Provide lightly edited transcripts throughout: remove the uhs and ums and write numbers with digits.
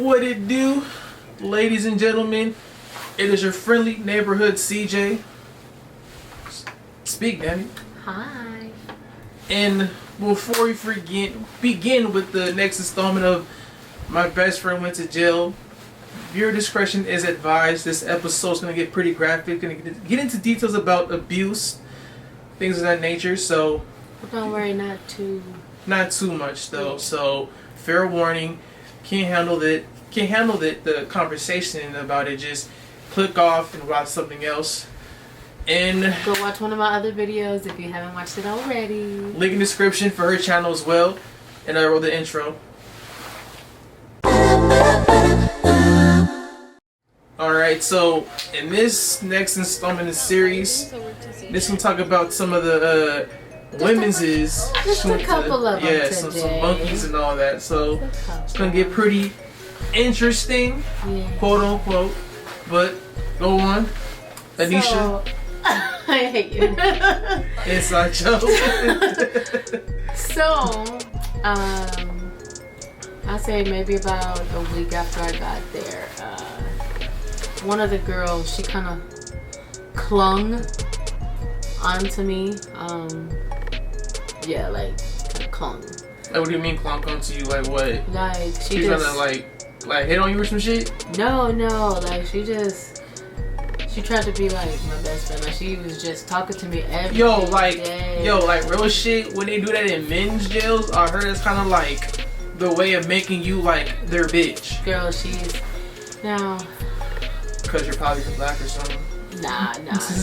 What it do, ladies and gentlemen? It is your friendly neighborhood CJ. Speak, Danny. Hi. And before we begin with the next installment of My Best Friend Went to Jail, viewer discretion is advised. This episode is going to get pretty graphic. Going to get into details about abuse, things of that nature. So, But don't worry, not too much though. So, fair warning. Can't handle the conversation about it. Just click off and watch something else. And go watch one of my other videos if you haven't watched it already. Link in the description for her channel as well. And I wrote the intro. Alright, so in this next installment of the series, this will talk about some of the women's is just a couple of them today. some monkeys and all that. So it's gonna get pretty interesting, quote unquote. But go on, Anisha. So, I hate you. Inside joke. So, I say maybe about a week after I got there, one of the girls, she kind of clung onto me. Yeah, like clung. Like, what do you mean clung onto you? Like what? Like She's trying to like hit on you or some shit? No, like she tried to be like my best friend. Like she was just talking to me every day. Like real shit. When they do that in men's jails, I heard it's kind of like the way of making you like their bitch. Girl, she's now. Cause you're probably black or something. Nah.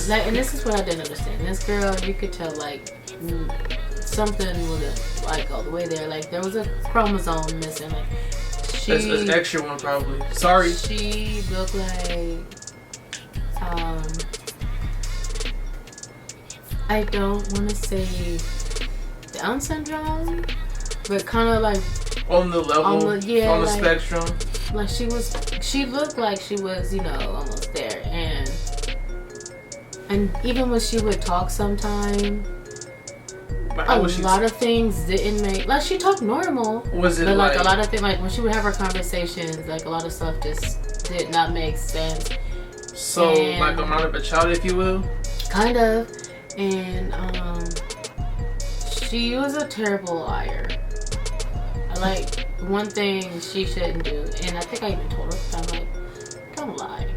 Like, and this is what I didn't understand. This girl, you could tell like something wasn't like all the way there. Like there was a chromosome missing. Like That's an extra one probably. Sorry. She looked like I don't want to say Down syndrome, but kind of like on the level, on the spectrum. Like she looked like she was, almost there, and even when she would talk sometime, a lot of things didn't make, like she talked normal. Was it but like a lot of things, like when she would have her conversations, like a lot of stuff just did not make sense. So like I'm out of a child, if you will. Kind of, and she was a terrible liar. Like one thing she shouldn't do, and I think I even told her, I'm like, don't lie,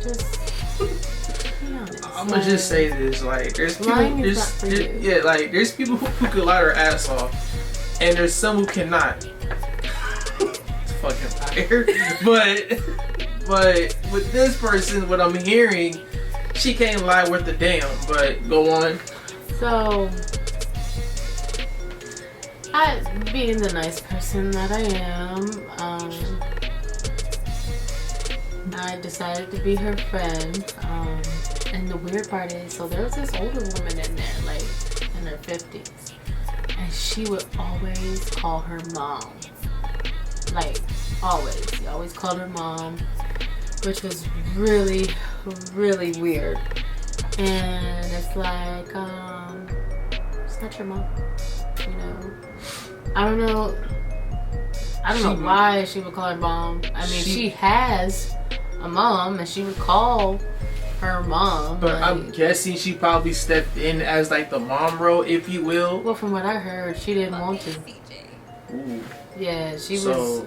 just be honest. I'm gonna just say this, like there's people, there's people who could lie their ass off, and there's some who cannot. It's fucking liar. But with this person, what I'm hearing, she can't lie worth a damn. But go on. So, being the nice person that I am, I decided to be her friend. And the weird part is, so there was this older woman in there, like in her 50s, and she would always call her mom. Like always, she always called her mom, which was really, really weird. And it's like, it's not your mom, I don't know why she would call her mom. I mean, she has a mom, and she would call her mom. But like, I'm guessing she probably stepped in as like the mom role, if you will. Well, from what I heard, she didn't want to. Ooh. Yeah, she was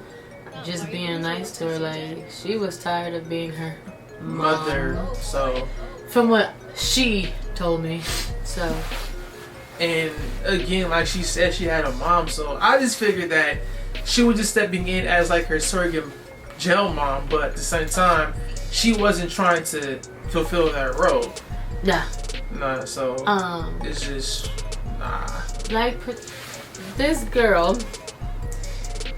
just being nice to her. Like she was tired of being her mother. So, from what she told me, so. And again, like she said, she had a mom. So I just figured that she was just stepping in as like her surrogate jail mom, but at the same time, she wasn't trying to fulfill that role. Nah. So it's just like this girl,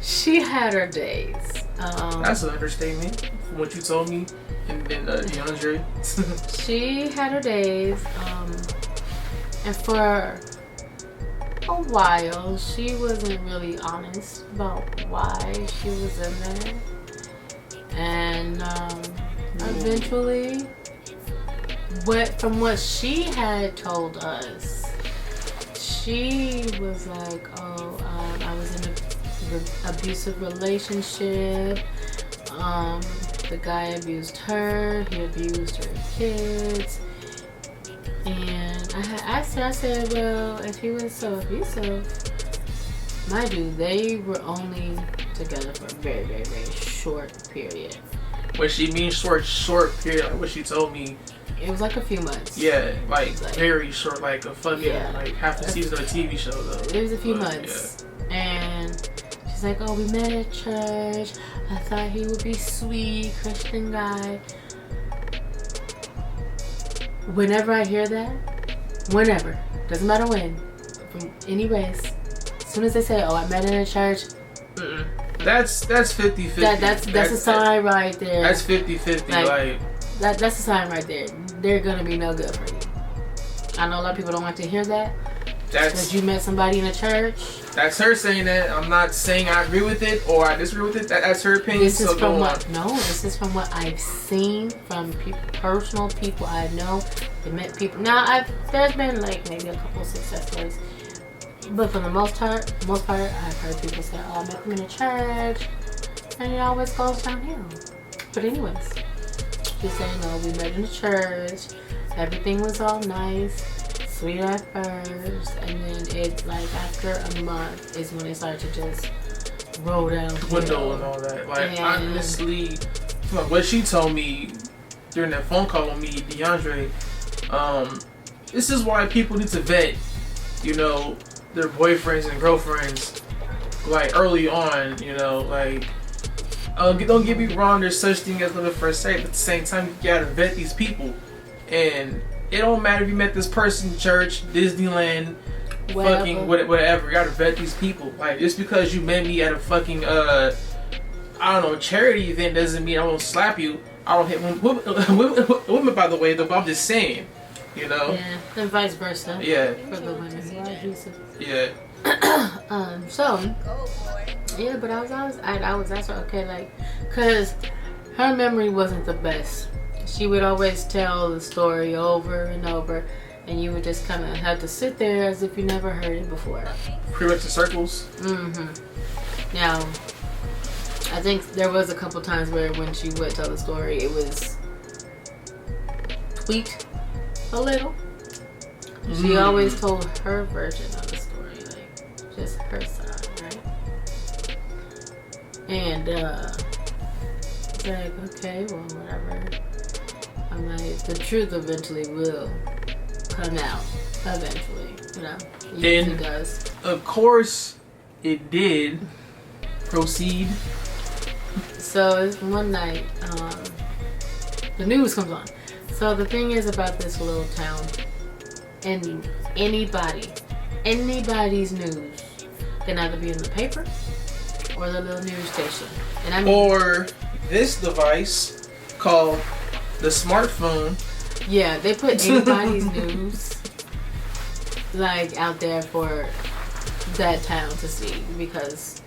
she had her days. That's an understatement from what you told me, and then DeAndre. She had her days, and for a while, she wasn't really honest about why she was in there, and eventually, from what she had told us, she was like, I was in an abusive relationship The guy abused her. He abused her kids. And I said, well, if he was so abusive, mind you, they were only together for a very, very, very short period. When she means short period, like what she told me. It was like a few months. Yeah, like very short, like a fucking like half the season of a TV show though. It was a few months. Yeah. And she's like, oh, we met at church. I thought he would be sweet, Christian guy. Whenever I hear that, doesn't matter when, from any race, as soon as they say, oh, I met in a church. That's 50-50. That's a sign right there. That's 50-50. Like that's a sign right there. They're gonna be no good for you. I know a lot of people don't like to hear that. Because you met somebody in a church. That's her saying that. I'm not saying I agree with it or I disagree with it. That's her opinion. This is from what I've seen from personal people I know. They met people. Now there's been like maybe a couple of success stories, but for the most part, I've heard people say, "Oh, I met them in a church," and it always goes downhill. But anyways, she's saying, "Oh, we met in a church. Everything was all nice." Sweet at first, and then it like after a month is when it started to just roll down the window and all that. Like honestly, from what she told me during that phone call with me, DeAndre, this is why people need to vet, their boyfriends and girlfriends, like early on. Like don't get me wrong, there's such thing as love at first sight, but at the same time you gotta vet these people and. It don't matter if you met this person in church, Disneyland, fucking whatever. You gotta vet these people. Like, just because you met me at a fucking, charity event doesn't mean I won't slap you. I don't hit women, by the way, though, but I'm just saying, Yeah, and vice versa. Yeah. For the women who are abusive. Yeah. But I was asking her, okay, like, because her memory wasn't the best. She would always tell the story over and over, and you would just kind of have to sit there as if you never heard it before. Pretty much in circles? Mm-hmm. Now, I think there was a couple times where when she would tell the story, it was tweaked a little. She always told her version of the story, like, just her side, right? And, it's like, okay, well, whatever. I'm like, the truth eventually will come out. Eventually, It usually does. Of course, it did. Proceed. So it's one night, the news comes on. So the thing is about this little town, and anybody's news can either be in the paper or the little news station. Or this device called the smartphone. Yeah, they put anybody's news like out there for that town to see because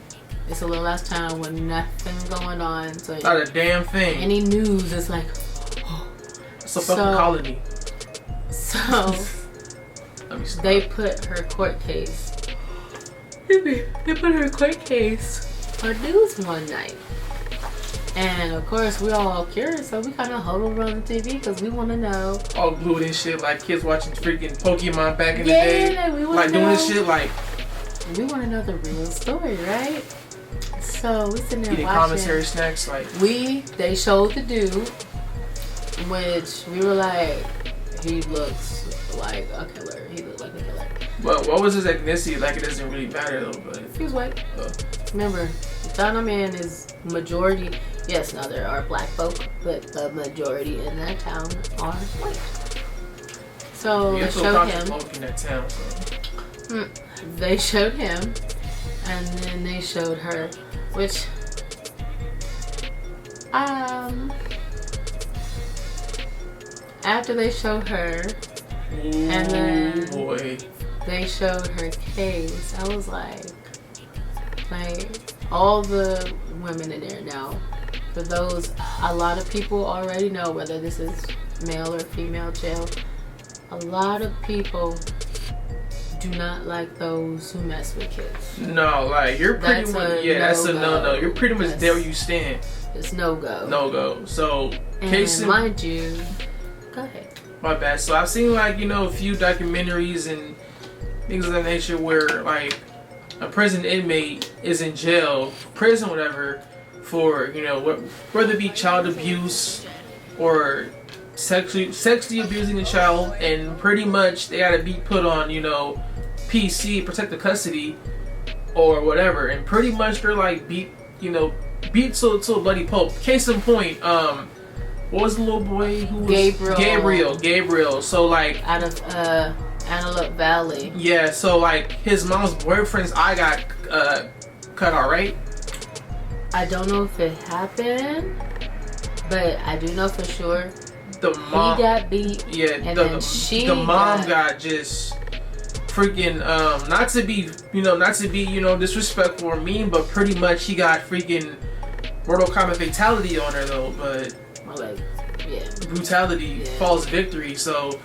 it's a little ass town with nothing going on. So not a damn thing. Any news is like, it's a fucking colony. So they put her court case. They put her court case on news one night. And of course, we're all curious, so we kind of huddle around the TV because we want to know. All glued and shit, like kids watching freaking Pokemon back in the day. Yeah, we want like doing this shit, like. We want to know the real story, right? So we sitting there eating watching. commissary snacks, like. They showed the dude, which we were like, he looks like a killer. He looked like a killer. But what was his ethnicity? Like, it doesn't really matter though. But he was white. Remember, the Ghana man is majority. Yes, now there are black folk, but the majority in that town are white. So they showed him. In that town, so. They showed him, and then they showed her, which after they showed her, and then they showed her case, I was like all the women in there now. For those, a lot of people already know whether this is male or female jail. A lot of people do not like those who mess with kids. No, like you're pretty much that's a no-no. You're pretty much there where you stand. it's no go. No go. So, and mind you, go ahead. My bad. So I've seen like, you know, a few documentaries and things of that nature where like a prison inmate is in jail, prison, whatever, for, you know, whether it be child abuse or sexually abusing a child, and pretty much they gotta be put on, you know, PC, protective custody, or whatever, and pretty much they're like beat to a bloody pulp. Case in point, what was the little boy who was Gabriel? So like out of Antelope Valley. Yeah, so like his mom's boyfriend's eye got cut out, right? I don't know if it happened, but I do know for sure the mom he got beat. Yeah, and then the mom got just freaking not to be disrespectful or mean, but pretty much he got freaking Mortal Kombat fatality on her though, but brutality falls victory. So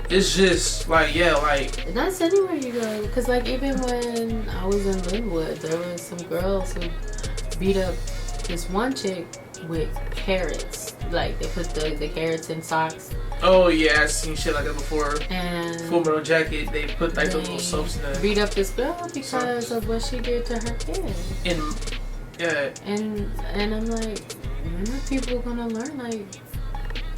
it's just like, yeah, like, and that's anywhere you go, because like even when I was in Linwood, there was some girls who beat up this one chick with carrots. Like they put the carrots in socks. Oh yeah, I've seen shit like that before. And Full Metal Jacket, they put like those little soaps in there. Beat up this girl because of what she did to her kid. And I'm like, when are people gonna learn? Like,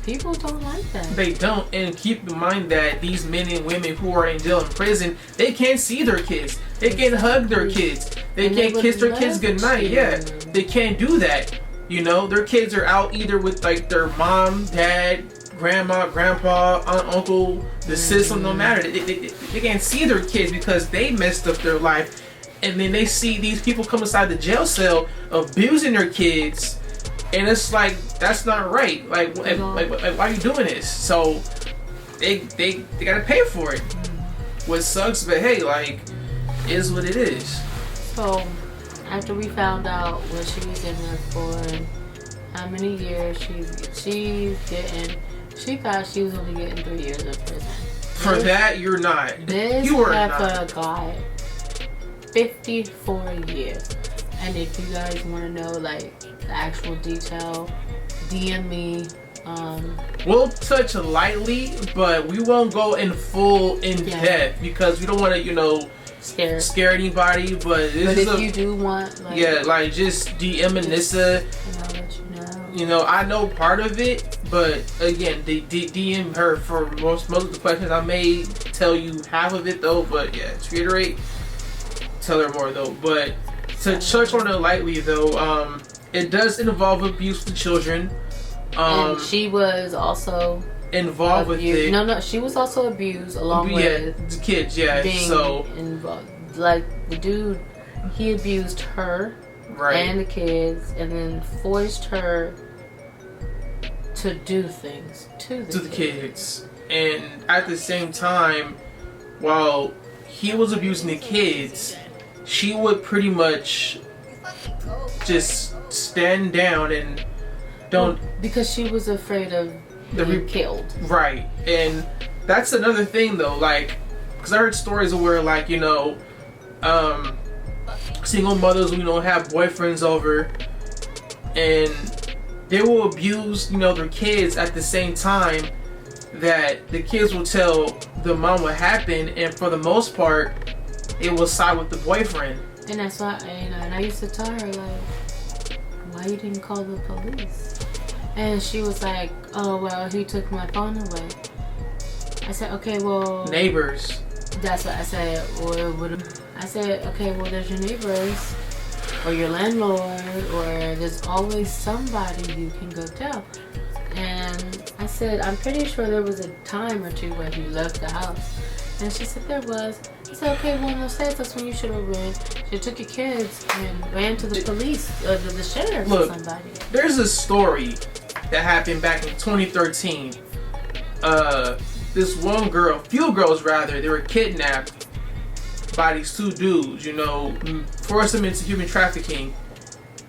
people don't like that. They don't, and keep in mind that these men and women who are in jail and prison, they can't see their kids. They can't hug their kids. They can't kiss their kids goodnight. Yeah, they can't do that. You know, their kids are out either with like their mom, dad, grandma, grandpa, aunt, uncle, the system, no matter. They can't see their kids because they messed up their life. And then they see these people come inside the jail cell abusing their kids. And it's like, that's not right. Like why are you doing this? So they gotta pay for it. What sucks, but hey, like, is what it is. So after we found out what she was in there for, how many years she's getting, she thought she was only getting 3 years in prison. For that, you're not. This heifer got 54 years. And if you guys want to know like the actual detail, DM me. We'll touch lightly, but we won't go in depth because we don't want to, scare anybody. But if you do want, like, just DM Anissa. And I'll let you know. I know part of it, but again, DM her for most of the questions. I may tell you half of it though, but yeah, to reiterate, tell her more though. But to touch on it lightly though, it does involve abuse to children. And she was also involved with it. No, she was also abused along with the kids. Yeah, being involved. Like the dude, he abused her and the kids, and then forced her to do things to the kids. And at the same time, while he was abusing the kids, she would pretty much just stand down and because she was afraid of being killed. Right. And that's another thing though, like, because I heard stories where, like, single mothers, have boyfriends over and they will abuse, their kids at the same time that the kids will tell the mom what happened, and for the most part it will side with the boyfriend. And that's why and I used to tell her, like, why you didn't call the police? And she was like, oh, well, he took my phone away. I said, okay, well... Neighbors. That's what I said. I said, okay, well, there's your neighbors, or your landlord, or there's always somebody you can go tell. And I said, I'm pretty sure there was a time or two where he left the house. And she said, there was. I said, okay, well, in those days, that's when you should have ran. You took your kids and ran to the police, the sheriff, or somebody. There's a story that happened back in 2013. This one girl, few girls rather, they were kidnapped by these two dudes, forced them into human trafficking.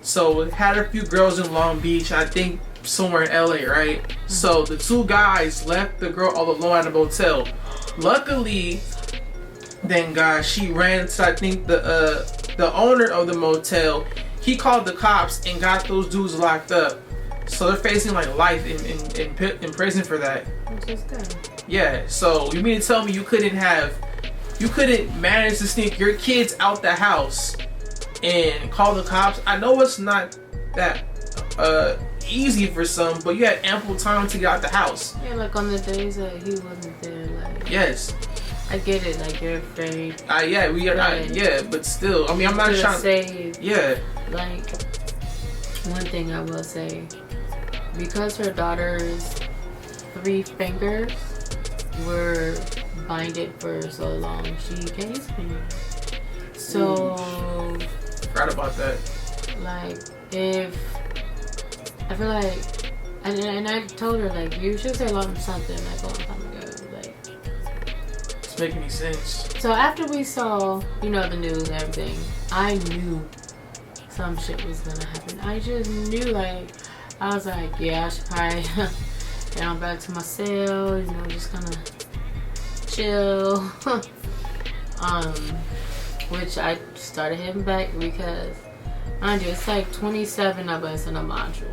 So it had a few girls in Long Beach, I think somewhere in LA, right? Mm-hmm. So the two guys left the girl all alone at a motel. Luckily, thank God, she ran to, I think, the owner of the motel. he called the cops and got those dudes locked up. So they're facing like life in prison for that. Which is good. Yeah. So you mean to tell me you couldn't manage to sneak your kids out the house and call the cops? I know it's not that easy for some, but you had ample time to get out the house. Yeah, like on the days that he wasn't there, like. Yes. I get it, like you're afraid. Yeah, we are not. Yeah, but still, I mean, I'm not trying to say. Yeah. Like, one thing I will say, because her daughter's 3 fingers were binded for so long, she can't use fingers. So, forgot about that. Like, if I feel like, and I told her like you should say long something like a long time ago, like. It's making any sense. So after we saw, you know, the news and everything, I knew some shit was gonna happen. I just knew, like, I was like, yeah, I should probably get on back to my cell, you know, just kind of chill. Which I started heading back because, mind you, it's like 27 of us in a module.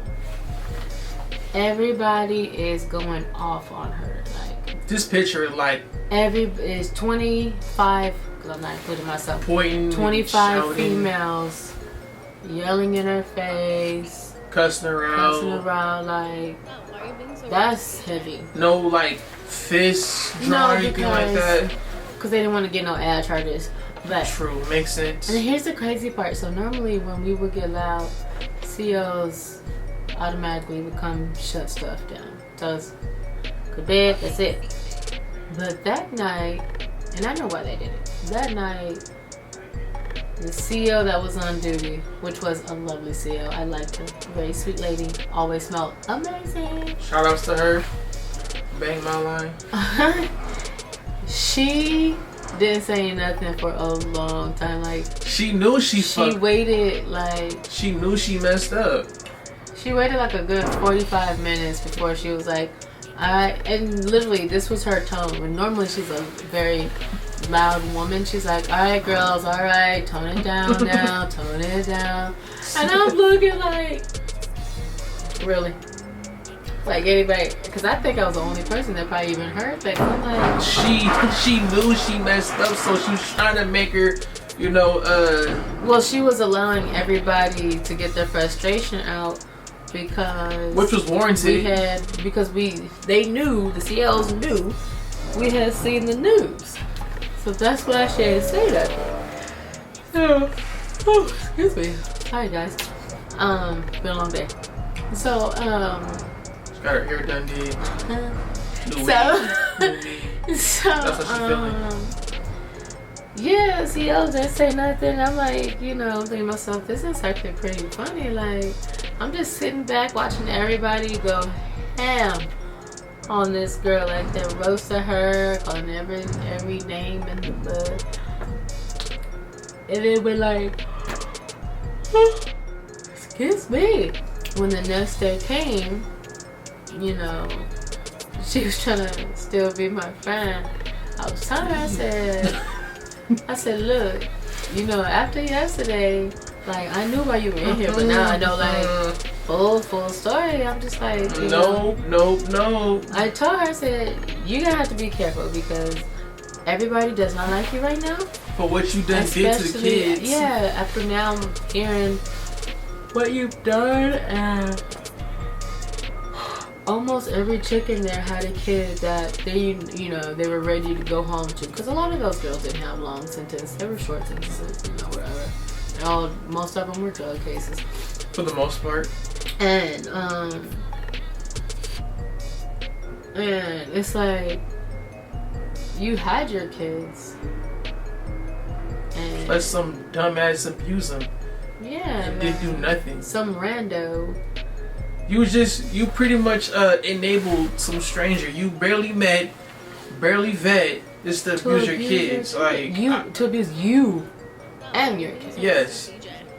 Everybody is going off on her. Like, this picture, like, is 25, because I'm not including myself, pointing, 25 shouting, females yelling in her face, cussing around, like, that's heavy. No, like, fists drawn or anything like that. Because they didn't want to get no ad charges. But true, makes sense. And here's the crazy part. So normally when we would get loud, COs automatically would come shut stuff down. So it's go to bed, that's it. But that night, and I know why they did it. That night, the CO that was on duty, which was a lovely CO, I liked her, very sweet lady, always smelled amazing. Shout outs to her. Bang my line. She didn't say nothing for a long time. Like, she knew she waited, like, she knew she messed up. She waited like a good 45 minutes before she was like, alright. And literally, this was her tone. And normally she's a very loud woman. She's like, alright, girls, alright, tone it down now, tone it down. And I'm looking like, really? Like, anybody, because I think I was the only person that probably even heard that. I'm like, she knew she messed up, so she was trying to make her, you know, well, she was allowing everybody to get their frustration out because, which was warranted. They knew, the CLs knew, we had seen the news, so that's why she had to say that. Oh, excuse me. Sorry, guys. Been a long day. So, she got her hair done, did. So, that's what she's feeling. Yeah, CLs didn't say nothing. I'm like, you know, thinking to myself, this is actually pretty funny. Like, I'm just sitting back watching everybody go ham on this girl, like they're roasting her, calling every name in the book. And then we're like, excuse me. When the next day came, you know, she was trying to still be my friend. I was telling her, I said, look, you know, after yesterday, like, I knew why you were in here, but now I know, like, full story. I'm just like, no. I told her, I said, you're gonna have to be careful because everybody does not like you right now. For what you done did to the kids. Yeah, after now I'm hearing what you've done, and almost every chick in there had a kid that they were ready to go home to, because a lot of those girls didn't have long sentences, they were short sentences, you know, whatever. Most of them were drug cases for the most part, and it's like you had your kids and let some dumbass abuse them. Yeah, and didn't do nothing. Some rando. You pretty much enabled some stranger you barely met, barely vet, just to abuse your kids. To abuse you and your kids. Yes.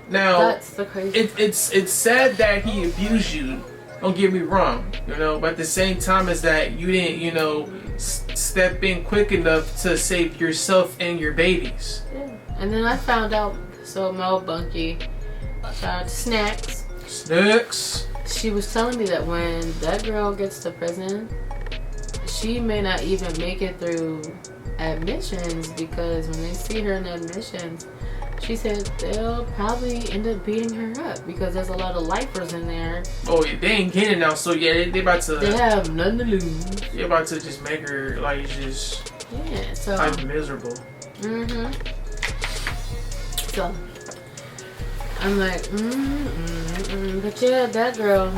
Now that's the crazy. It's sad that he abused you. Don't get me wrong, you know, but at the same time as that, you didn't, you know, step in quick enough to save yourself and your babies. Yeah. And then I found out. So Mo Bunky, Shout out to Snacks. Snacks. She was telling me that when that girl gets to prison, she may not even make it through admissions, because when they see her in admissions, she said they'll probably end up beating her up because there's a lot of lifers in there. Oh yeah, they ain't getting now, so yeah, they about to. They have nothing to lose. They about to just make her like just. Yeah, so. Like miserable. So I'm like, but yeah, that girl.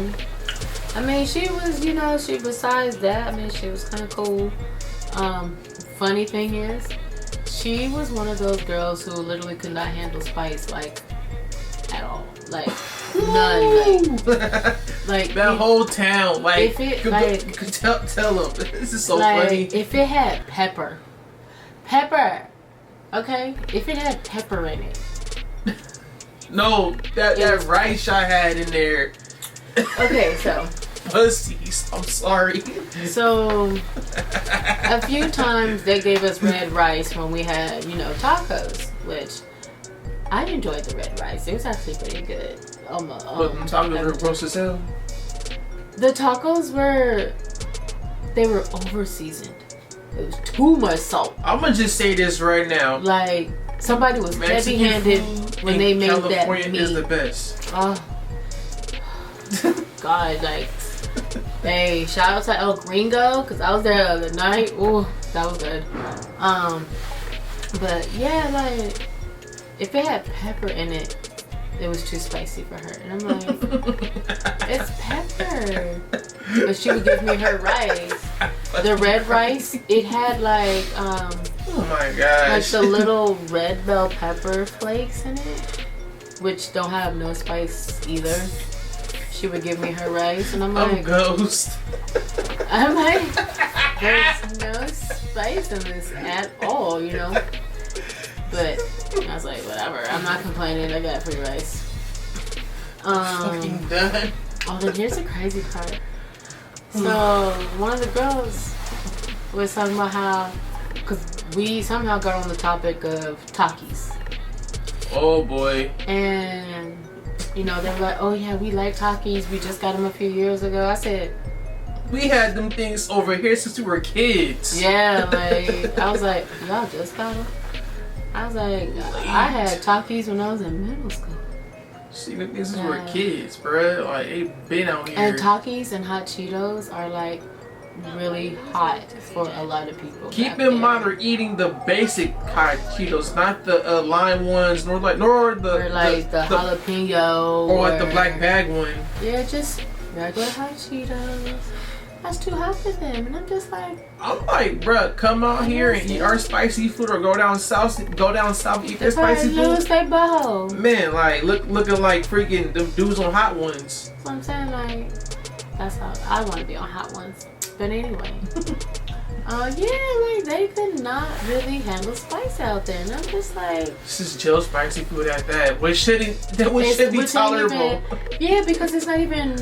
I mean, she was, you know, besides that, I mean, she was kind of cool. Funny thing is, she was one of those girls who literally could not handle spice, like, at all. Like, none. Like that whole town, like, if it, tell them. This is so like, funny. If it had pepper, okay? If it had pepper in it. No, that rice I had in there. Okay, so. Pussies, I'm sorry. So, a few times they gave us red rice when we had, you know, tacos, which I enjoyed the red rice. It was actually pretty good. But the tacos were gross as hell. The tacos were over seasoned. It was too much salt. I'm gonna just say this right now. Like, somebody was heavy-handed when they made California that meat. is the best. Oh, God, like, hey, shout out to El Gringo, because I was there the other night. Ooh, that was good. But yeah, like, if it had pepper in it, it was too spicy for her. And I'm like, it's pepper. But she would give me her rice. The red rice, it had like, oh my gosh. like the little red bell pepper flakes in it, which don't have no spice either. She would give me her rice, and I'm like, ghost. I'm like, there's no spice in this at all, you know? But I was like, whatever, I'm not complaining, I got free rice. Fucking done. Oh, then here's the crazy part. So, one of the girls was talking about how, because we somehow got on the topic of Takis. Oh boy. And, you know, they were like, oh yeah, we like Takis, we just got them a few years ago. I said, we had them things over here since we were kids. yeah, like, I was like, y'all just got them? I was like, I had Takis when I was in middle school. See, them things since we were kids, bruh. Like, they been out here. And Takis and hot Cheetos are like really hot for a lot of people. Keep in mind, they're eating the basic hot Cheetos, not the lime ones, nor the jalapeno, or like the black bag one. Yeah, just regular hot Cheetos. That's too hot for them, and I'm just like, bruh, come out here and eat our spicy food, or go down south, and eat their spicy food. lose their bow. Man, like looking like freaking them dudes on Hot Ones. So I'm saying, like, that's how I want to be on Hot Ones. But anyway, like they could not really handle spice out there, and I'm just like, this is chill spicy food at that. Which should be tolerable. Yeah, because it's not even.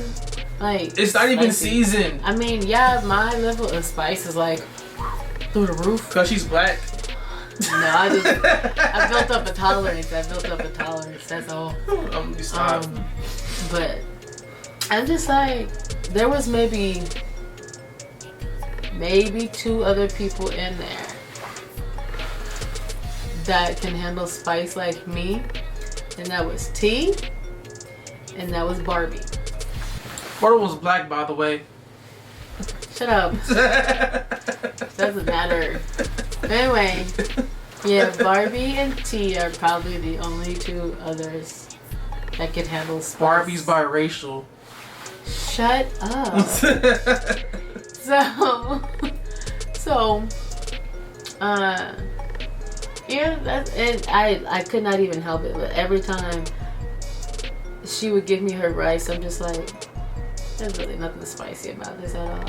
Like, it's not even seasoned. I mean, yeah, my level of spice is like through the roof. Cause she's black. No, I built up a tolerance. That's all. I'm gonna be stopped. But I'm just like, there was maybe 2 other people in there that can handle spice like me, and that was T, and that was Barbie. Barbie was black, by the way. Shut up. Doesn't matter. Anyway, yeah, Barbie and T are probably the only 2 others that can handle spice. Barbie's biracial. Shut up. Yeah, and I could not even help it, but every time she would give me her rice, I'm just like, there's really nothing spicy about this at all.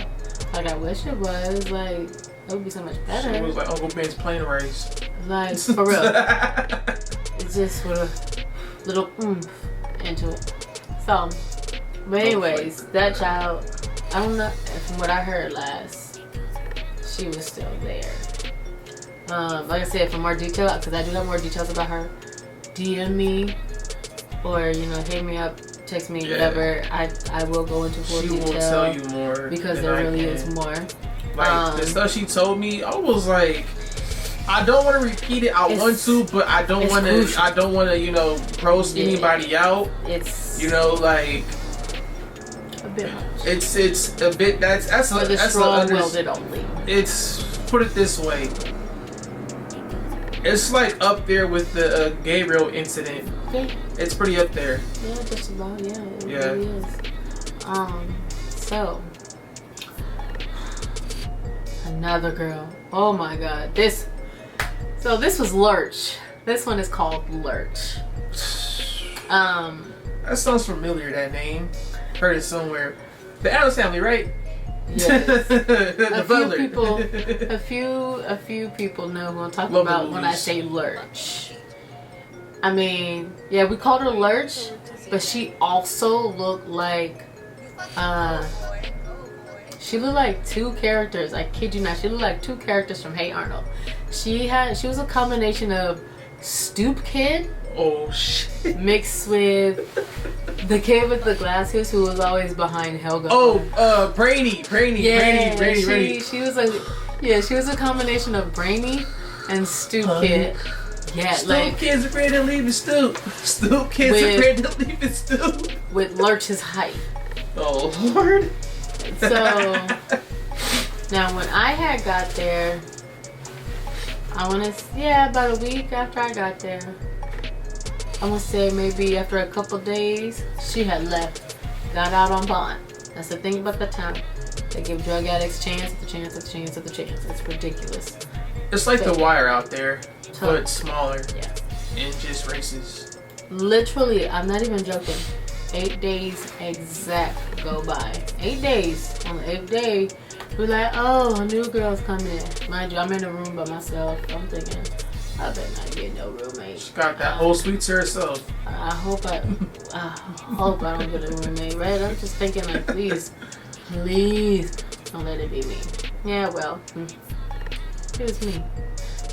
Like, I wish it was. Like, it would be so much better. It was like Uncle Ben's plain rice. Like, for real. It's just with a little oomph into it. So, but anyways, that child, I don't know, from what I heard last, she was still there. Like I said, for more detail, because I do have more details about her, DM me or you know, hit me up, text me, whatever. I will go into full detail. She will tell you more because there really is more. Like the stuff she told me, I was like, I don't want to repeat it. I want to, but I don't want to. I don't want to, you know, gross anybody out. It's, you know, like a bit much. It's a bit. That's for the strong-willed only. It's, put it this way. It's like up there with the Gabriel incident. Yeah. It's pretty up there. Yeah, just about. Yeah, it really is. So another girl. Oh my God. So this was Lurch. This one is called Lurch. That sounds familiar, that name. Heard it somewhere. The Addams Family, right? Yes. The a few people know who I'm talking about when I say Lurch. I mean, yeah, we called her Lurch, but she also looked like two characters. I kid you not. She looked like two characters from Hey Arnold. She was a combination of Stoop Kid. Oh shit. Mixed with the kid with the glasses who was always behind Helga. Oh, Brainy. She was a combination of Brainy and Stoop Kid. Yeah, Stoop Kid's afraid to leave his stoop. Stoop Kid's afraid to leave his stoop. With Lurch's height. Oh Lord. So now when I had got there, about a week after I got there, I'm gonna say maybe after a couple days, she had left, got out on bond. That's the thing about the town. They give drug addicts chance after chance after chance after chance. It's ridiculous. It's like The Wire out there, Totally. but smaller. Yeah. And just racist. Literally, I'm not even joking. 8 days exact go by. 8 days. On the 8th day, we're like, oh, a new girl's coming in. Mind you, I'm in a room by myself. I'm thinking, I better not get no roommate. She got that whole suite to herself. I hope I don't get a roommate, right? I'm just thinking like, please, don't let it be me. Yeah, well, it was me.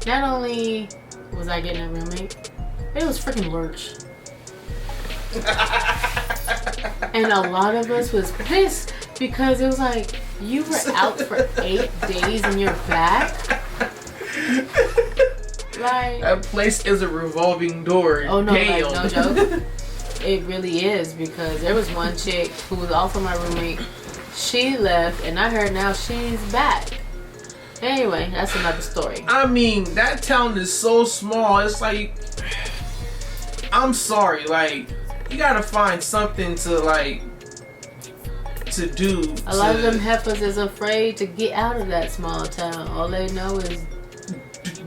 Not only was I getting a roommate, it was freaking Lurch. And a lot of us was pissed because it was like, you were out for 8 days and you're back? Like, that place is a revolving door. Oh no, damn. like, no joke. It really is, because there was one chick who was also my roommate. She left, and I heard now she's back. Anyway, that's another story. I mean, that town is so small. It's like, I'm sorry, like, you gotta find something to do. A lot of them heifers is afraid to get out of that small town. All they know is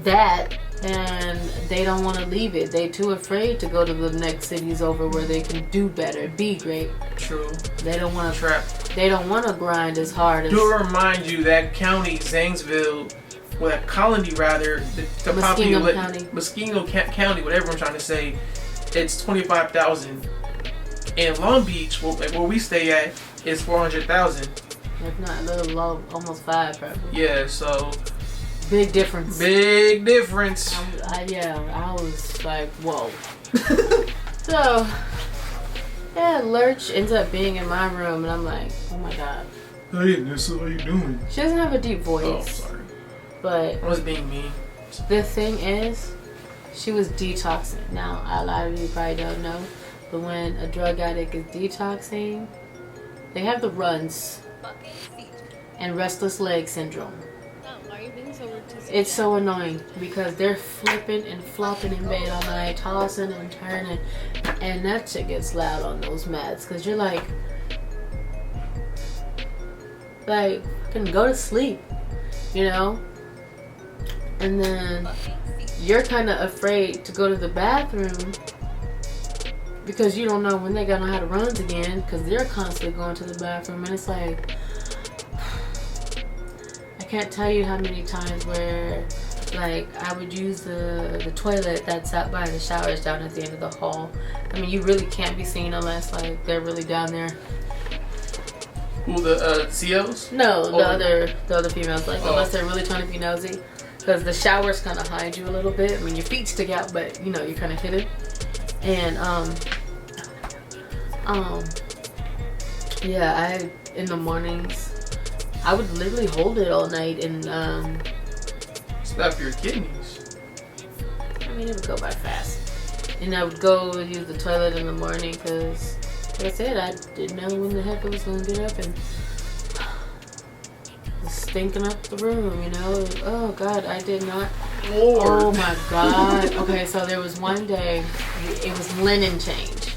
that, and they don't want to leave it. They too afraid to go to the next cities over where they can do better, be great. True. They don't want to trap. They don't want to grind as hard as. Do remind you that county, Zanesville, well, that colony rather, the Muskego County. Muskego County, whatever I'm trying to say, it's 25,000. And Long Beach, where we stay at, is 400,000. If not a little low, almost 5 probably. Yeah, so. Big difference. Big difference. I was like, whoa. So, yeah, Lurch ends up being in my room, and I'm like, oh my God. Hey, Nessa, how you doing? She doesn't have a deep voice. Oh, sorry. But I was being mean. The thing is, she was detoxing. Now, a lot of you probably don't know, but when a drug addict is detoxing, they have the runs and restless leg syndrome. It's so annoying because they're flipping and flopping in bed all night, tossing and turning, and that shit gets loud on those mats because you're like, can go to sleep, you know? And then you're kind of afraid to go to the bathroom because you don't know when they're gonna know how to run again because they're constantly going to the bathroom, and it's like, I can't tell you how many times where like I would use the toilet that's out by the showers down at the end of the hall. I mean, you really can't be seen unless like they're really down there. Who, the COs? No, the other females, like unless they're really trying to be nosy, because the showers kind of hide you a little bit. I mean, your feet stick out, but you know you're kind of hidden. And Um, yeah, in the mornings, I would literally hold it all night and Stop your kidneys. I mean, it would go by fast. And I would go use the toilet in the morning because, like I said, I didn't know when the heck I was going to get up and stinking up the room, you know. Oh God, I did not. Lord. Oh my God. Okay, so there was one day, it was linen change.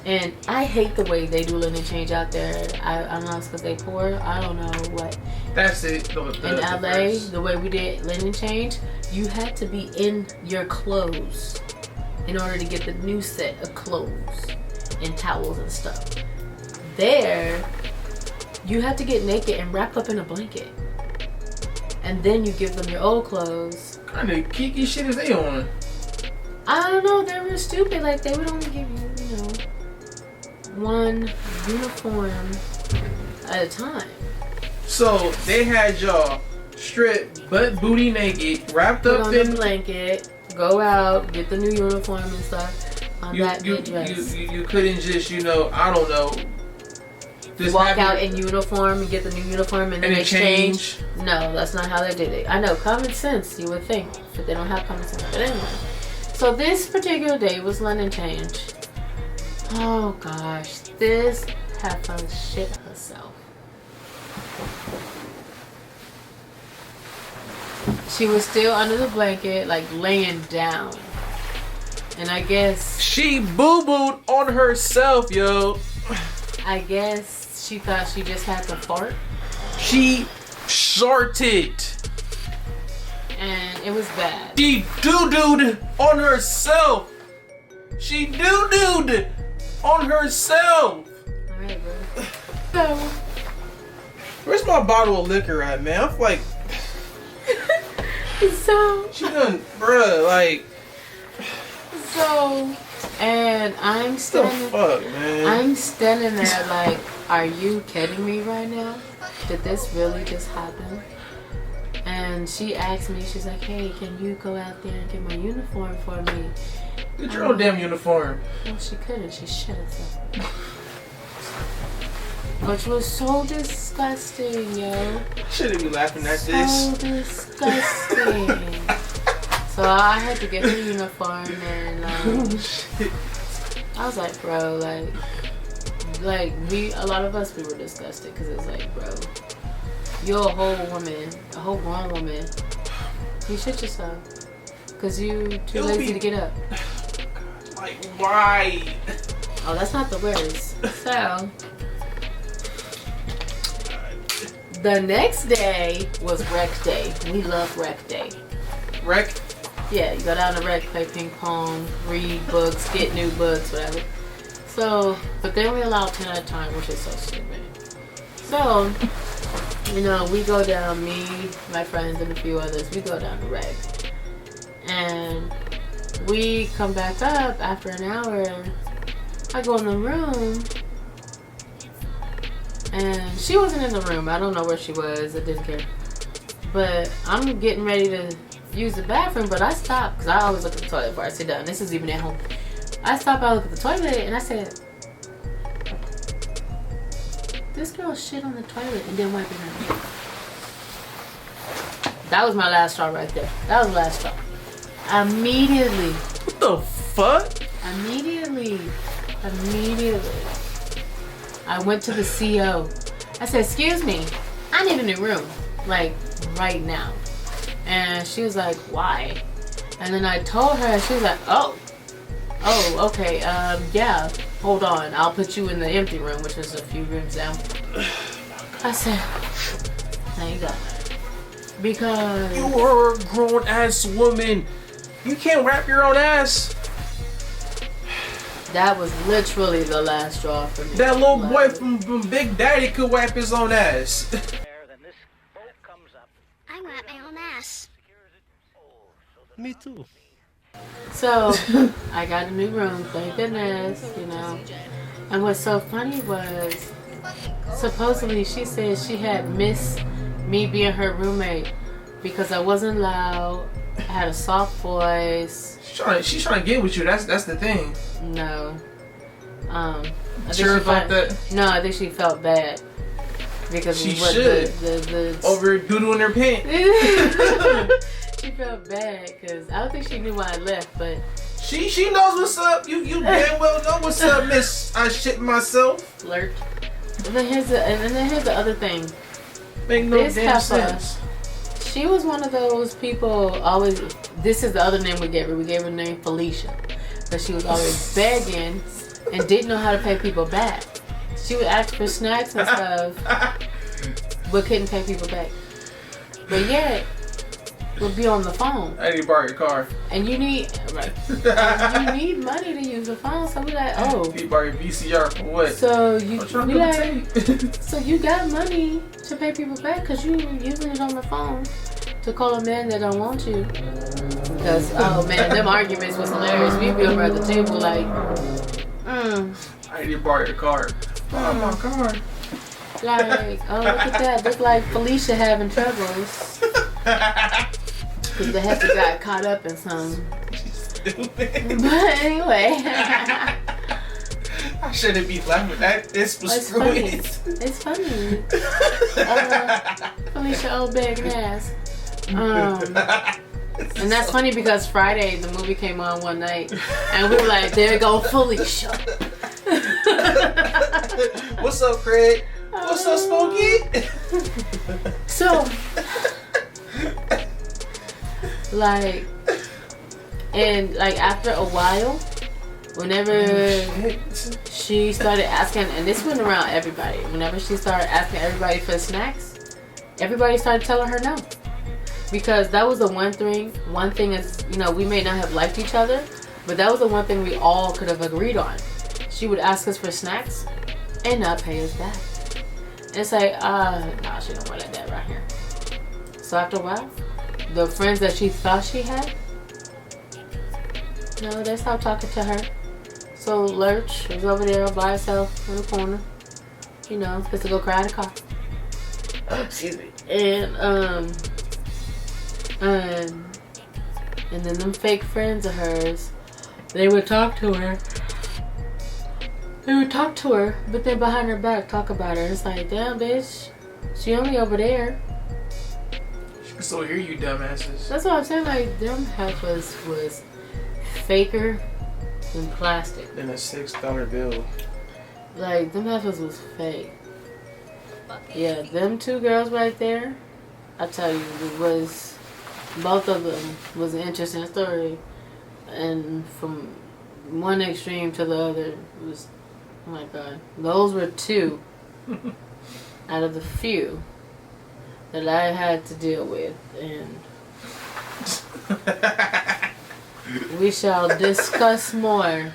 And I hate the way they do linen change out there. I don't know, it's because they poor. I don't know what. That's it. In LA, the way we did linen change, you had to be in your clothes in order to get the new set of clothes and towels and stuff. There, you have to get naked and wrap up in a blanket. And then you give them your old clothes. What kind of kiki shit is they on? I don't know, they were stupid. Like, they would only give you, you know, one uniform at a time. So they had y'all stripped, butt booty naked, wrapped Put up on in the blanket, go out, get the new uniform and stuff. You couldn't just, you know, I don't know, just walk out in uniform and get the new uniform and then exchange. No, that's not how they did it. I know, common sense, you would think, but they don't have common sense. But anyway, so this particular day was linen change. Oh gosh, this heifer shit herself. She was still under the blanket, like laying down. And I guess she boo-booed on herself, yo. I guess she thought she just had to fart. She sharted. And it was bad. She doo-dooed on herself. She doo-dooed on herself. Alright, bro. So, where's my bottle of liquor at, man? I'm like, she done, bruh, like. So, and I'm standing. What the fuck, man? I'm standing there like, are you kidding me right now? Did this really just happen? And she asked me, she's like, hey, can you go out there and get my uniform for me? Get your own damn uniform. Well, she couldn't. She shut herself. Which was so disgusting, yo. Shouldn't be laughing at so this. So disgusting. So I had to get her uniform and I was like, bro, like a lot of us, we were disgusted because it's like, bro, you're a whole woman, a whole grown woman. You shit yourself because you too lazy to get up. Like, why? Oh, that's not the worst. So the next day was rec day. We love rec day. Rec? Yeah, you go down to rec, play ping pong, read books, get new books, whatever. So, but they only allow 10 at a time, which is so stupid. So, you know, we go down, me, my friends, and a few others, we go down to rec. And we come back up after an hour. I go in the room. And she wasn't in the room. I don't know where she was. I didn't care. But I'm getting ready to use the bathroom, but I stopped because I always look at the toilet before I sit down. This is even at home. I stopped, I look at the toilet, and I said, this girl shit on the toilet and then wipe it out. That was my last straw right there. That was the last straw. Immediately. What the fuck? Immediately. I went to the CO. I said, excuse me, I need a new room. Like, right now. And she was like, why? And then I told her, she was like, oh, okay, yeah, hold on. I'll put you in the empty room, which is a few rooms down. I said, now you got it. Because you are a grown ass woman. You can't wrap your own ass. that was literally the last straw for me. That little boy from Big Daddy could wipe his own ass. I wipe my own ass. Me too. So, I got a new room, thank goodness, you know. And what's so funny was, supposedly she said she had missed me being her roommate because I wasn't loud, I had a soft voice. She's trying to get with you, that's the thing. No. think Sure she about that? No, I think she felt bad because She of what should. the Over doodle in her pants. She felt bad because I don't think she knew why I left, but She knows what's up. You damn well know what's up, Miss. I shit myself. flirt. And then here's the other thing. Make no This damn heifer. sense. She was one of those people always. This is the other name we gave her. We gave her the name Felicia, but she was always begging and didn't know how to pay people back. She would ask for snacks and stuff, but couldn't pay people back. But yet, would be on the phone. I need to borrow your car. And you need money to use the phone. So we like, oh. You need to borrow your VCR for what? So you I'm trying we to like, tape. so you got money to pay people back because you using it on the phone to call a man that don't want you. Because oh man, them arguments was hilarious. We'd be over at the table like, I need to borrow your car. Borrow my car. like, oh look at that. Look like Felicia having troubles. Because the heifer got caught up in some. Stupid. But anyway. I shouldn't be laughing. This was It's funny. ruined. It's funny. Felicia old begging ass. And that's funny because Friday the movie came on one night and we were like, there go Felicia. What's up, Craig? What's up, Smokey? So like, and like after a while, whenever she started asking, and this went around everybody, whenever she started asking everybody for snacks, everybody started telling her no. Because that was the one thing is, you know, we may not have liked each other, but that was the one thing we all could have agreed on. She would ask us for snacks and not pay us back. And it's like, nah, she don't want that right here. So after a while, the friends that she thought she had, no, they stopped talking to her. So Lurch was over there by herself in the corner, you know, supposed to go cry in the car. Excuse me. And then them fake friends of hers, they would talk to her. But then behind her back talk about her. It's like, damn bitch, she only over there. She can still hear you, dumbasses. That's what I'm saying. Like, them heifers was faker than plastic. Then a $6 bill. Like, them heifers was fake. Yeah, them two girls right there, I tell you, it was, both of them was an interesting story. And from one extreme to the other, it was, oh my God. Those were two out of the few that I had to deal with. And we shall discuss more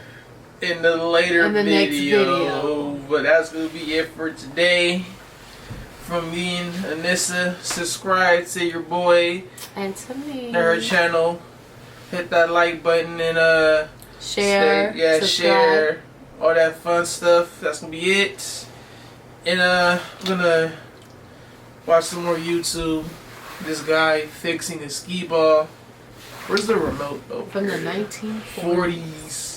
in the later in the next video. But that's gonna be it for today. From me and Anissa, subscribe to your boy and to me. Her channel. Hit that like button and share, subscribe. share all that fun stuff. That's gonna be it. And I'm gonna watch some more YouTube. This guy fixing a skee ball. Where's the remote though? From the 1940s. 40s.